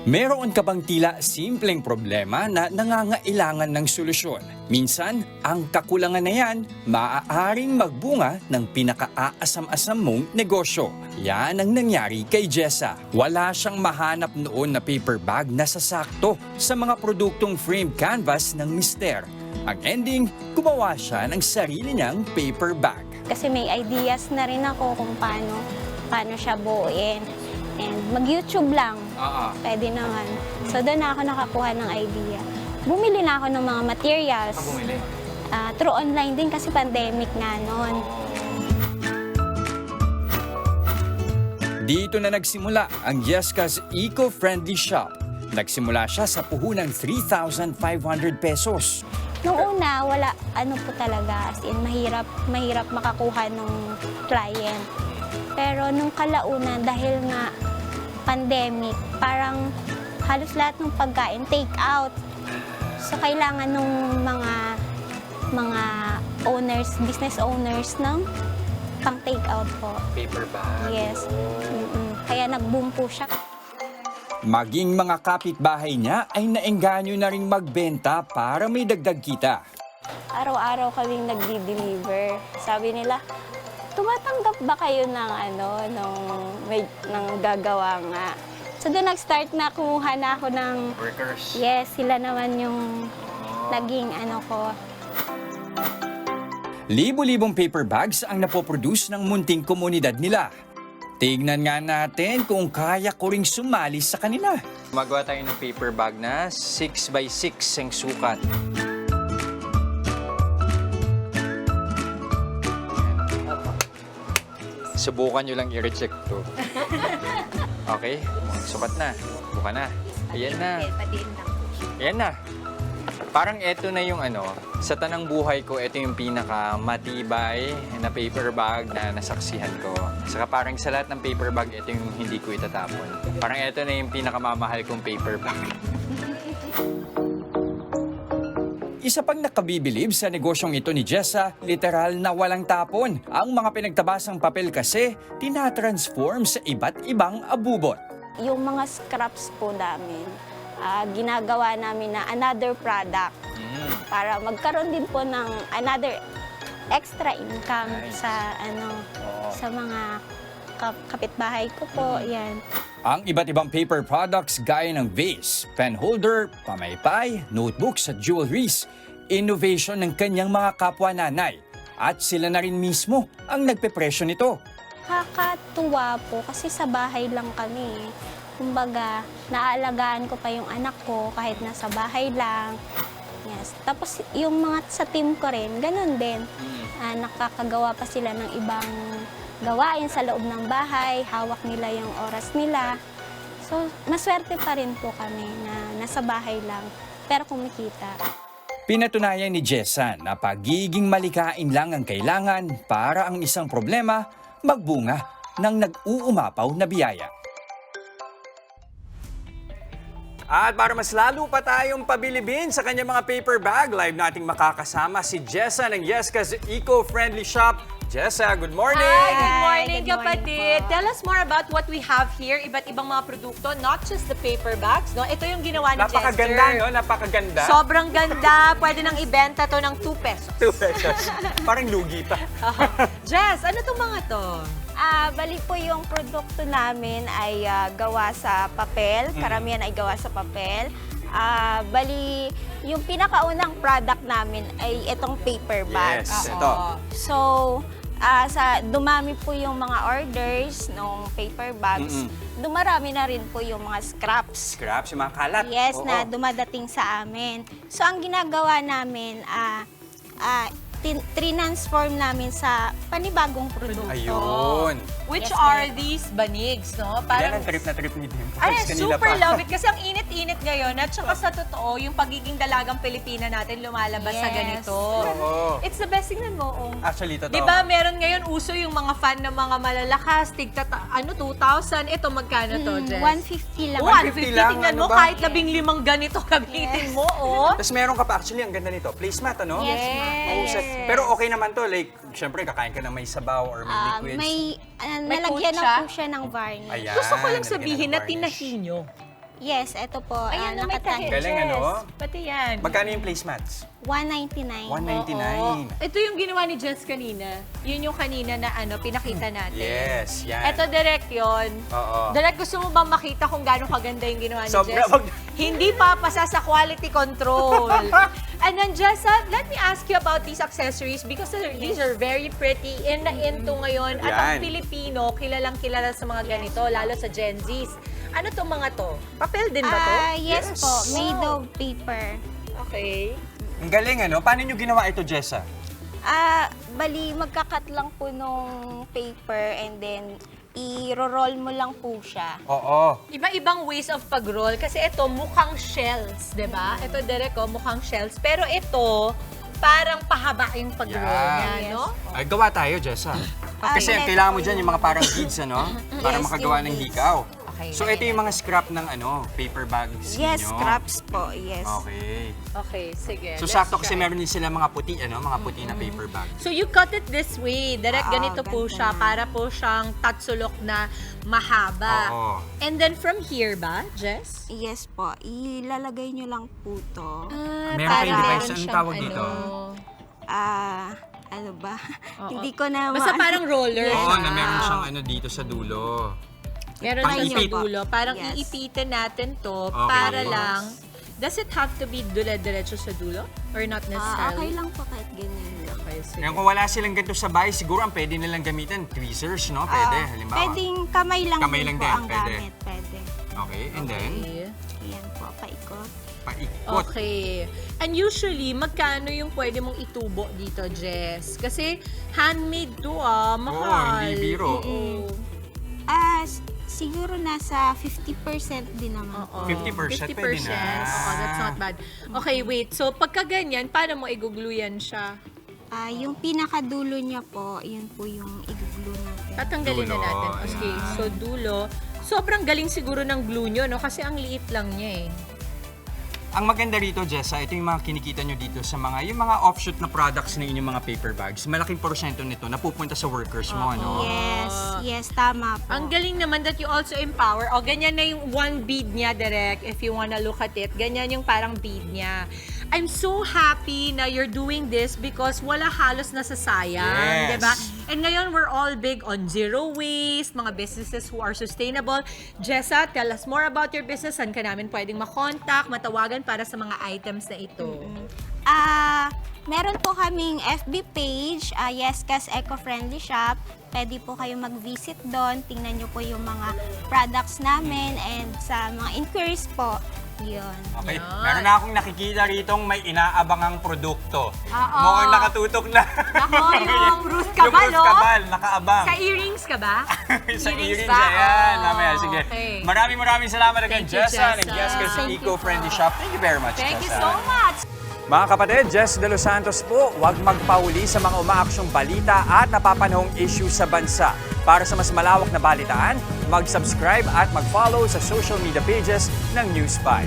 Meron ka bang tila simpleng problema na nangangailangan ng solusyon? Minsan, ang kakulangan na yan, maaaring magbunga ng pinaka-aasam-asam mong negosyo. Yan ang nangyari kay Jessa. Wala siyang mahanap noon na paper bag na sasakto sa mga produktong frame canvas ng Mister. Ang ending, gumawa siya ng sarili niyang paper bag. Kasi may ideas na rin ako kung paano siya buuin. And mag-YouTube lang. Pwede naman. So doon na ako nakakuha ng idea. Bumili na ako ng mga materials. Bumili? Through online din kasi pandemic nga noon. Dito na nagsimula ang Jessica's Eco-Friendly Shop. Nagsimula siya sa puhunang 3,500 pesos. Noong una, wala, po talaga, as in, mahirap makakuha ng client. Pero nung kalaunan, dahil nga pandemic, parang halos lahat ng pagkain take out. So kailangan nung mga owners, business owners ng pang take out po. Paper bag? Yes. Kaya nag-boom po siya. Maging mga kapitbahay niya ay naengganyo na ring magbenta para may dagdag kita. Araw-araw kaming nagdi-deliver. Sabi nila, tumatanggap ba kayo ng gagawa nga? So doon nag-start na, kumuha na ako ng Workers? Yes, sila naman yung naging ko. Libo-libong paper bags ang napoproduce ng munting komunidad nila. Tignan nga natin kung kaya ko ring sumali sa kanila. Magawa tayo ng paper bag na 6x6 ang sukat. Subukan nyo lang i-recheck to. Okay? Sukat na. Buka na. Ayan na. Ayan na. Parang eto na yung sa tanang buhay ko, ito yung pinaka-matibay na paper bag na nasaksihan ko. Saka parang sa lahat ng paper bag, ito yung hindi ko itatapon. Parang ito na yung pinakamamahal kong paper bag. Isa pang nakabibilib sa negosyong ito ni Jessa, literal na walang tapon. Ang mga pinagtabasang papel kasi, tinatransform sa iba't ibang abubot. Yung mga scraps po namin, ginagawa namin na another product para magkaroon din po ng another extra income sa sa mga kapitbahay ko po. Yan. Ang iba't ibang paper products gaya ng vase, pen holder, pamaypay, notebooks at jewelries, innovation ng kanyang mga kapwa-nanay. At sila na rin mismo ang nagpepresyo nito. Kakatuwa po kasi sa bahay lang kami. Kumbaga, naaalagaan ko pa yung anak ko kahit nasa bahay lang. Yes. Tapos yung mga sa team ko rin, ganun din. Nakakagawa pa sila ng ibang gawain sa loob ng bahay, hawak nila yung oras nila. So, maswerte pa rin po kami na nasa bahay lang, pero kumikita. Pinatunayan ni Jessa na pagiging malikain lang ang kailangan para ang isang problema magbunga ng nag-uumapaw na biyaya. At para mas lalo pa tayong pabilibin sa kanyang mga paper bag, live nating makakasama si Jessa ng Jessica's Eco-Friendly Shop. Jessa, good morning! Hi, good morning, Good morning kapatid. po. Tell us more about what we have here. Iba't ibang mga produkto, not just the paper bags, no? Ito yung ginawa ni Jester. Napakaganda, no? Napakaganda. Sobrang ganda. Pwede nang ibenta to ng 2 pesos. 2 pesos. Parang lugi pa. Jess, ano tong mga to? Bali po yung produkto namin ay gawa sa papel. Karamihan ay gawa sa papel. Bali, yung pinakaunang product namin ay itong paper bag. Yes, ito. So, dumami po yung mga orders ng paper bags. Dumarami na rin po yung mga scraps. Scraps, yung mga kalat. Yes, Oo. na dumadating sa amin. So, ang ginagawa namin, transform namin sa panibagong produkto. Ayun. Which Yes, are ma'am. these banigs, no? Yan ang trip na trip ni Dim. Ay, Kanina super pa. love it. Kasi ang init-init ngayon. At saka sa totoo, yung pagiging dalagang Pilipina natin lumalabas sa Yes. ganito. Oo. It's the best thing mo. Actually, totoo. Di ba, meron ngayon uso yung mga fan ng mga malalakas, 2,000. Ito, magkano to, Jess? 150 lang. 150 lang, Tingnan ano mo, ba? kahit 15 ganito gamitin Yes. mo, oh. Tapos meron ka pa, actually, ang ganda nito. Placemat, ano? Yes, Mahusay. Pero okay naman to, like, syempre, kakain ka na may sabaw or may liquids. May May nalagyan coat na siya? po siya ng varnish. Ayan, Gusto ko lang nalagyan sabihin ng na varnish. tinahin nyo. Yes, ito po. Ayan na, may tahi. Galing, Jess. ano? Pati yan. Magkano yung placemats? 199. 199. Oo. Ito yung ginawa ni Jess kanina. Yun yung kanina na pinakita natin. Yes, yan. Ito direct yun. Oo. Direct, gusto mo bang makita kung gaano kaganda yung ginawa ni Sobra, Jess? wag- Hindi papasa sa quality control. And then, Jess, let me ask you about these accessories because these are very pretty. In na into ngayon. At ang Yan. Pilipino, kilalang kilala sa mga ganito, lalo sa Gen Zs. Ano tong mga to? Papel din ba to? Yes, Yes. po. Made Wow. of paper. Okay. Ang galing, ano? Paano nyo ginawa ito, Jessa? Bali, magkakat lang po nung paper and then i-roll mo lang po siya. Oo. Iba-ibang ways of pag-roll kasi ito mukhang shells, 'di ba? Ito direct mukhang shells, pero ito parang pahaba yung pag-roll Yan. niya, no? Ay, gawa tayo, Jessa. Kasi ang ito kailangan mo po dyan yung mga parang beads, ano? Para Yes, makagawa yung ng beads. hikaw. Okay, So, ito yung mga scrap ng paper bags Yes, ninyo. scraps po. Yes. Okay. Okay, sige. So, let's sakto kasi try. meron din sila mga puti, mga puti na paper bag. So you cut it this way. Direct ganito po ganito siya na. para po siyang tatsulok na mahaba. Oo. And then from here ba, Jess? Yes po. Ilalagay nyo lang po to. Meron para kayong device, meron anong siyang tawag dito? Ano ba? Hindi ko na Basta parang roller. Oo, siya. na meron siyang dito sa dulo. Meron Pang na ipit. sa dulo. Parang Yes. iipitin natin to Okay. para Yes. lang. Does it have to be diretso sa dulo? Or not okay necessarily? lang po kahit ganyan lang. Okay, sige. Ngayon, kung wala silang ganito sa bahay, siguro ang pwede nilang gamitan, tweezers, no? Pwede, halimbawa. Pwedeng kamay lang Kamay din lang po din, ang pwede. gamit. Pwede. Okay, and then, Okay. Ayan po, paikot. paikot. Okay. And usually, magkano yung pwede mong itubo dito, Jess? Kasi handmade to mahal. hindi biro. Oo. Siguro nasa 50% din naman. Oo. 50% pwede na. Oo, that's not bad. Okay, wait. So, pagka ganyan, paano mo i-glue yan siya? Yung pinakadulo niya po, yun po yung i-glue natin. Tatanggalin na Dulo, natin. Okay, ayan. so dulo. Sobrang galing siguro ng glue nyo, no? Kasi ang liit lang niya eh. Ang maganda rito, Jessa, ito yung mga kinikita nyo dito sa yung mga offshoot na products ng inyong mga paper bags. Malaking porsyento nito napupunta sa workers mo, ano? Yes, tama po. Ang galing naman that you also empower. O, ganyan na yung one bead niya, direct, if you wanna look at it. Ganyan yung parang bead niya. I'm so happy na you're doing this because wala halos nasasayang, Yes. diba? And ngayon, we're all big on zero waste, mga businesses who are sustainable. Jessa, tell us more about your business. Saan ka namin pwedeng makontak, matawagan para sa mga items na ito? Meron po kaming FB page, Yescas Eco-Friendly Shop. Pwede po kayo mag-visit doon. Tingnan nyo po yung mga products namin and sa mga inquiries po. Yun. Okay, Yan. meron na akong nakikita ritong may inaabangang produkto. Oo. Mukhang nakatutok na. Ako, yung Ruth Cabal, Yung Ruth oh. Cabal, nakaabang. Sa earrings ka ba? Sa earrings, ba? ayan. Oh, Mamaya, sige. okay. Maraming salamat again, Thank you, Jessa. Jessa. Nag-guest ka sa Thank you Eco-Friendly po. Shop. Thank you very much, Thank you Jessa. so much! Mga kapatid, Jess De Los Santos po, huwag magpahuli sa mga umaaksyong balita at napapanahong issue sa bansa. Para sa mas malawak na balitaan, mag-subscribe at mag-follow sa social media pages ng News 5.